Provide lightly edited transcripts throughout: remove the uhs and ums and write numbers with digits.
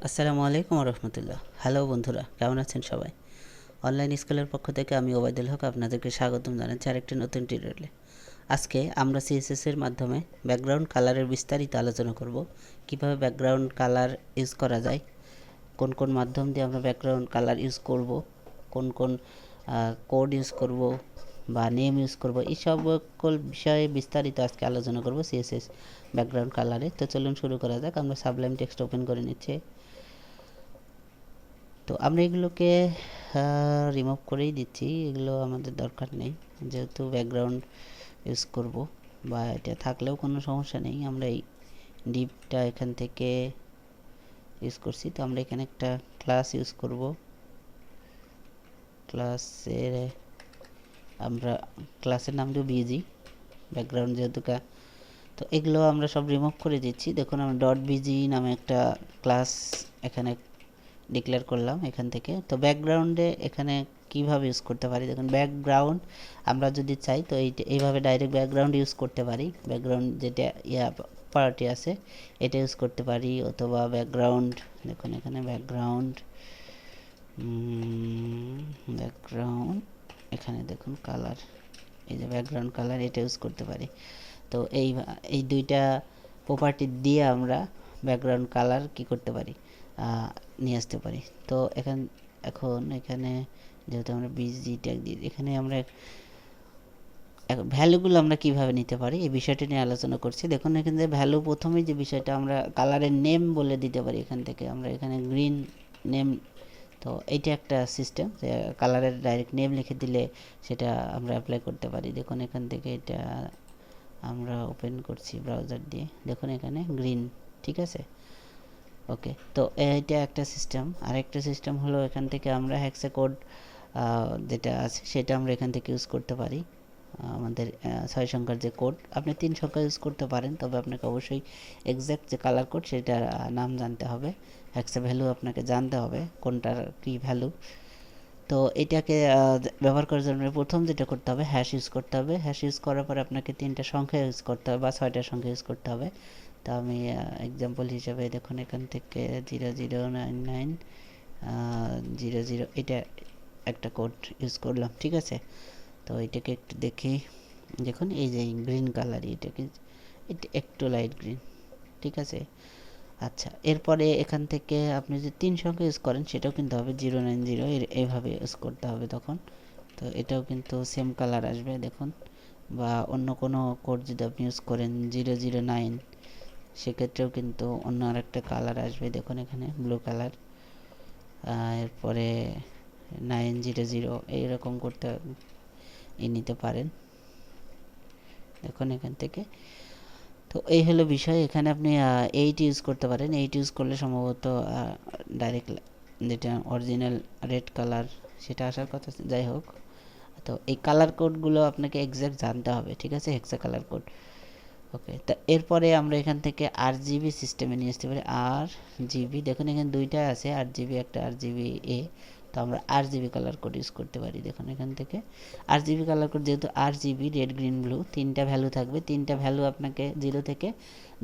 আসসালামু আলাইকুম রহমতুল্লাহ। হ্যালো বন্ধুরা, কেমন আছেন সবাই? অনলাইন স্কুলের পক্ষ থেকে আমি ওবায়দুল হক আপনাদেরকে স্বাগতম জানাচ্ছি আরেকটি নতুন টিউটোরিয়ালে। আজকে আমরা সিএসএস এর মাধ্যমে ব্যাকগ্রাউন্ড কালারের বিস্তারিত আলোচনা করব। কিভাবে ব্যাকগ্রাউন্ড কালার ইউজ করা যায়, কোন কোন মাধ্যম দিয়ে আমরা ব্যাকগ্রাউন্ড কালার ইউজ করব, কোন কোন কোড ইউজ করব বা নেম ইউজ করব, এই সকল বিষয়ে বিস্তারিত আজকে আলোচনা করব সিএসএস ব্যাকগ্রাউন্ড কালারে। তো চলুন শুরু করা যাক। আমরা সাবলাইম টেক্সট ওপেন করে নিচ্ছি। তো আমরা এগুলোকে রিমুভ করেই দিচ্ছি, এগুলো আমাদের দরকার নেই যেহেতু ব্যাকগ্রাউন্ড ইউজ করব, বা এটা থাকলেও কোনো সমস্যা নেই। আমরা এই ডিপটা এখান থেকে ইউজ করছি, তো আমরা এখানে একটা ক্লাস ইউজ করব। আমরা ক্লাসের নাম দেব বিজি, ব্যাকগ্রাউন্ড যেহেতু তো এগুলো আমরা সব রিমুভ করে দিচ্ছি। দেখুন আমরা ডট বিজি নামে একটা ক্লাস এখানে ডিক্লেয়ার করলাম এখান থেকে। তো ব্যাকগ্রাউন্ডে এখানে কিভাবে ইউজ করতে পারি, দেখুন ব্যাকগ্রাউন্ড আমরা যদি চাই তো এইভাবে ডাইরেক্ট ব্যাকগ্রাউন্ড ইউজ করতে পারি। ব্যাকগ্রাউন্ড যেটা পার্টি আছে এটা ইউজ করতে পারি, অথবা ব্যাকগ্রাউন্ড, দেখুন এখানে ব্যাকগ্রাউন্ড এখানে দেখুন কালার, এই যে ব্যাকগ্রাউন্ড কালার, এটা ইউজ করতে পারি। তো এই দুইটা প্রপার্টি দিয়ে আমরা ব্যাকগ্রাউন্ড কালার কি করতে পারি, নিয়ে আসতে পারি। তো এখন এখানে যেহেতু আমরা বিজি ট্যাগ দিই, এখানে আমরা ভ্যালুগুলো আমরা কিভাবে নিতে পারি এই বিষয়টা নিয়ে আলোচনা করছি। দেখুন এখানে ভ্যালু, প্রথমেই যে বিষয়টা আমরা কালারের নেম বলে দিতে পারি। এখান থেকে আমরা এখানে গ্রিন নেম, তো এইটা একটা সিস্টেম যে কালারের ডাইরেক্ট নেম লিখে দিলে সেটা আমরা অ্যাপ্লাই করতে পারি। দেখুন এখান থেকে এটা আমরা ওপেন করছি ব্রাউজার দিয়ে, দেখুন এখানে গ্রিন, ঠিক আছে, ওকে। তো এইটা একটা সিস্টেম। আরেকটা সিস্টেম হলো এখান থেকে আমরা হেক্সা কোড যেটা আছে সেটা আমরা এখান থেকে ইউজ করতে পারি। আমাদের 6 সংখ্যার যে কোড, আপনি 3 সংখ্যা ইউজ করতে পারেন, তবে আপনাকে অবশ্যই এক্স্যাক্ট যে কালার কোড সেটার নাম জানতে হবে, হেক্সা ভ্যালু আপনাকে জানতে হবে কোনটার কী ভ্যালু। তো এটাকে ব্যবহার করার জন্য প্রথম যেটা করতে হবে, হ্যাশ ইউজ করতে হবে। হ্যাশ ইউজ করার পরে আপনাকে 3টা সংখ্যা ইউজ করতে হবে বা 6টা সংখ্যা ইউজ করতে হবে। তো আমি এক্সাম্পল হিসাবে দেখুন এখান থেকে 0099 00 এটা একটা কোড ইউজ করলাম, ঠিক আছে। তো এটাকে একটু দেখি, দেখুন এই যে গ্রিন কালার, এটাকে এটা একটু লাইট গ্রিন, ঠিক আছে। আচ্ছা, এরপরে এখান থেকে আপনি যদি 3 সংখ্যা ইউজ করেন সেটাও কিন্তু হবে 090, এইভাবে ইউজ করতে হবে তখন। তো এটাও কিন্তু সেম কালার আসবে দেখুন। বা অন্য কোনো কোড যদি আপনি ইউজ করেন 009, সেক্ষেত্রেও কিন্তু অন্য আরেকটা কালার আসবে, দেখুন এখানে ব্লু কালার। এরপরে 900 এইরকম করতে নিতে পারেন, দেখুন এখান থেকে। তো এই হলো বিষয়। এখানে আপনি 8 ইউজ করতে পারেন। 8 ইউজ করলে সম্ভবত ডাইরেক্ট যেটা অরিজিনাল রেড কালার সেটা আসার কথা, যাই হোক। তো এই কালার কোডগুলো আপনাকে এক্স্যাক্ট জানতে হবে, ঠিক আছে, হেক্সা কালার কোড, ওকে। তো এরপরে আমরা এখান থেকে আরজিবি সিস্টেমে নিয়ে আসতে পারি। আরজিবি, দেখুন এখানে দুইটা আছে, আরজিবি একটা, আরজিবি এ। তো আমরা আরজিবি কালার কোড ইউজ করতে পারি, দেখুন এখান থেকে আরজিবি কালার কোড, যেহেতু আরজিবি রেড গ্রিন ব্লু 3টা ভ্যালু থাকবে। 3টা ভ্যালু আপনাকে 0 থেকে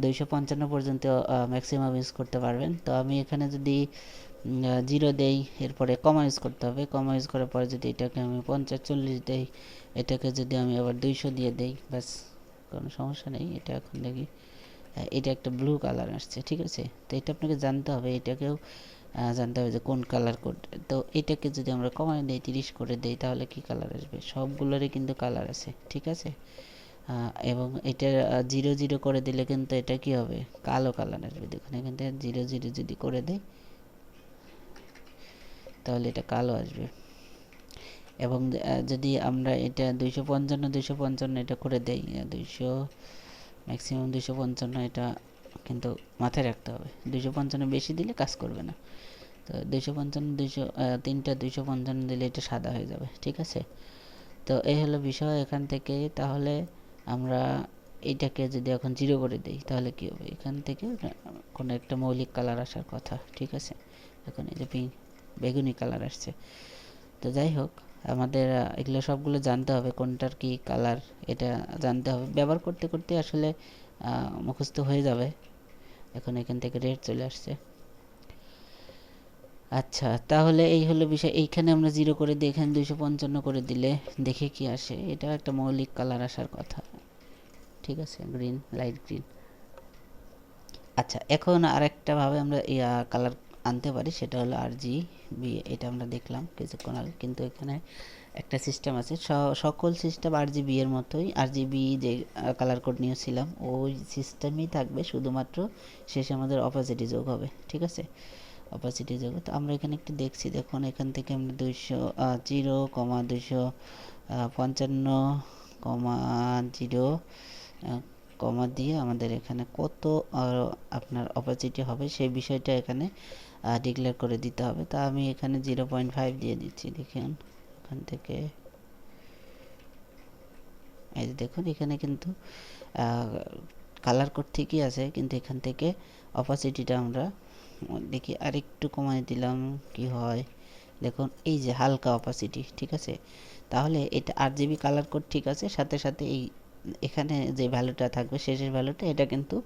255 পর্যন্ত ম্যাক্সিমাম ইউজ করতে পারবেন। তো আমি এখানে যদি 0 দেই, এরপরে কমা ইউজ করতে হবে। কমা ইউজ করার পরে যদি এটাকে আমি 50-40 দেই, এটাকে যদি আমি আবার 200 দিয়ে দেই, ব্যাস কোনো সমস্যা নেই। এটা এখন দেখি এটা একটা ব্লু কালার আসছে, ঠিক আছে। তো এটা আপনাকে জানতে হবে, এটাকেও জানতে হবে যে কোন কালার কোড। তো এটাকে যদি আমরা কমায় দেই, 30 করে দেই, তাহলে কি কালার আসবে, সবগুলোরই কিন্তু কালার আছে, ঠিক আছে। এবং এটা 0 করে দিলে কিন্তু এটা কি হবে, কালো কালার আসবে। দেখুন এখান থেকে 0 যদি করে দেই তাহলে এটা কালো আসবে। এবং যদি আমরা এটা 255 এটা করে দেই, 200 ম্যাক্সিমাম 255, এটা কিন্তু মাথায় রাখতে হবে, 255 বেশি দিলে কাজ করবে না। তো 255 3টা 255 দিলে এটা সাদা হয়ে যাবে, ঠিক আছে। তো এই হলো বিষয় এখান থেকে। তাহলে আমরা এইটাকে যদি এখন 0 করে দিই তাহলে কি হবে, এখান থেকে কোনো একটা মৌলিক কালার আসার কথা, ঠিক আছে। এখন এই যে বেগুনি কালার আসছে। তো যাই হোক, আমাদের এগুলো সবগুলো জানতে হবে কোনটার কি কালার, এটা জানতে হবে। ব্যবহার করতে করতে আসলে মুখস্থ হয়ে যাবে। এখন এখান থেকে রেড চলে আসছে। আচ্ছা, তাহলে এই হলো বিষয়। এইখানে আমরা 0 করে দিয়ে এখানে 255 করে দিলে দেখে কি আসে? এটা একটা মৌলিক কালার আসার কথা। ঠিক আছে, গ্রিন, লাইট গ্রিন। আচ্ছা, এখন আরেকটা ভাবে আমরা কালার আনতে পারি, সেটা হলো RGB। এটা আমরা দেখলাম কিছুক্ষণ আগে, কিন্তু এখানে একটা সিস্টেম আছে। সকল সিস্টেম RGB এর মতোই, RGB যে কালার কোড নিয়েছিলাম ওই সিস্টেমই থাকবে, শুধুমাত্র শেষে আমাদের অপাসিটি যোগ হবে। ঠিক আছে, অপাসিটি যোগ। তো আমরা এখানে একটু দেখছি, দেখুন এখান থেকে আমরা 0,255,0 কমা দিয়ে আমাদের এখানে কত আপনার অপাসিটি হবে সেই বিষয়টা এখানে ডিক্লেয়ার করে দিতে হবে। তা আমি এখানে 0.5 দিয়ে দিচ্ছি। দেখুন এখান থেকে, এই যে দেখুন এখানে কিন্তু কালার কোড ঠিকই আছে, কিন্তু এখান থেকে অপাসিটিটা আমরা দেখি আরেকটু কমাই দিলাম কি হয়। দেখুন এই যে হালকা অপাসিটি, ঠিক আছে। তাহলে এটা RGB কালার কোড ঠিক আছে, সাথে সাথে এই এখানে যে ভ্যালুটা থাকবে শেষের ভ্যালুটা, এটা কিন্তু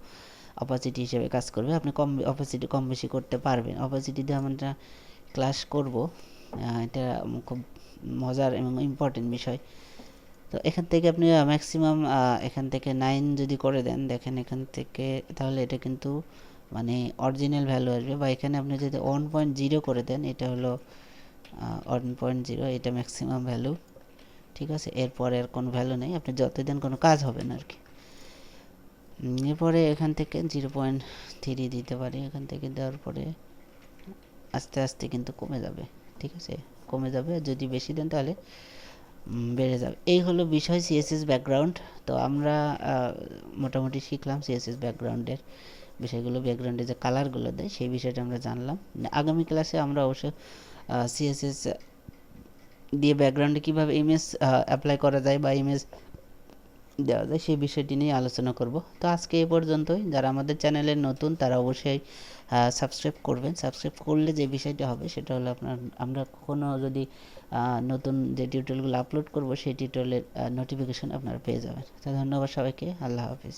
অপাসিটি হিসেবে কাজ করবে। আপনি অপাসিটি কম বেশি করতে পারবেন। অপাসিটি দিয়ে আমরা ক্লাস করব, এটা খুব মজার এবং ইম্পর্টেন্ট বিষয়। তো এখান থেকে আপনি ম্যাক্সিমাম এখান থেকে 9 যদি করে দেন, দেখেন এখান থেকে, তাহলে এটা কিন্তু মানে অরিজিনাল ভ্যালু আসবে। বা এখানে আপনি যদি 1.0 করে দেন, এটা হলো 1.0, এটা ম্যাক্সিমাম ভ্যালু। ঠিক আছে, এরপরে আর কোনো ভ্যালু নেই, আপনি যত দেন কোনো কাজ হবে না আর কি। এরপরে এখান থেকে 0.3 দিতে পারি। এখান থেকে দেওয়ার পরে আস্তে আস্তে কিন্তু কমে যাবে। ঠিক আছে, কমে যাবে। যদি বেশি দেন তাহলে বেড়ে যাবে। এই হলো বিষয় CSS ব্যাকগ্রাউন্ড। তো আমরা মোটামুটি শিখলাম CSS ব্যাকগ্রাউন্ডের বিষয়গুলো, ব্যাকগ্রাউন্ডে যে কালারগুলো দেয় সেই বিষয়টা আমরা জানলাম। আগামী ক্লাসে আমরা অবশ্য CSS দিয়ে ব্যাকগ্রাউন্ডে কীভাবে ইমেজ অ্যাপ্লাই করা যায় বা ইমেজ দেওয়া যায় সেই বিষয়টি নিয়ে আলোচনা করব। তো আজকে এই পর্যন্তই। যারা আমাদের চ্যানেলে নতুন তারা অবশ্যই সাবস্ক্রাইব করবেন। সাবস্ক্রাইব করলে যে বিষয়টা হবে সেটা হলো আমরা কখনো যদি নতুন যে টিউটোরিয়ালগুলো আপলোড করব সেই টিউটোরিয়ালের নোটিফিকেশন আপনারা পেয়ে যাবেন। তো ধন্যবাদ সবাইকে। আল্লাহ হাফিজ।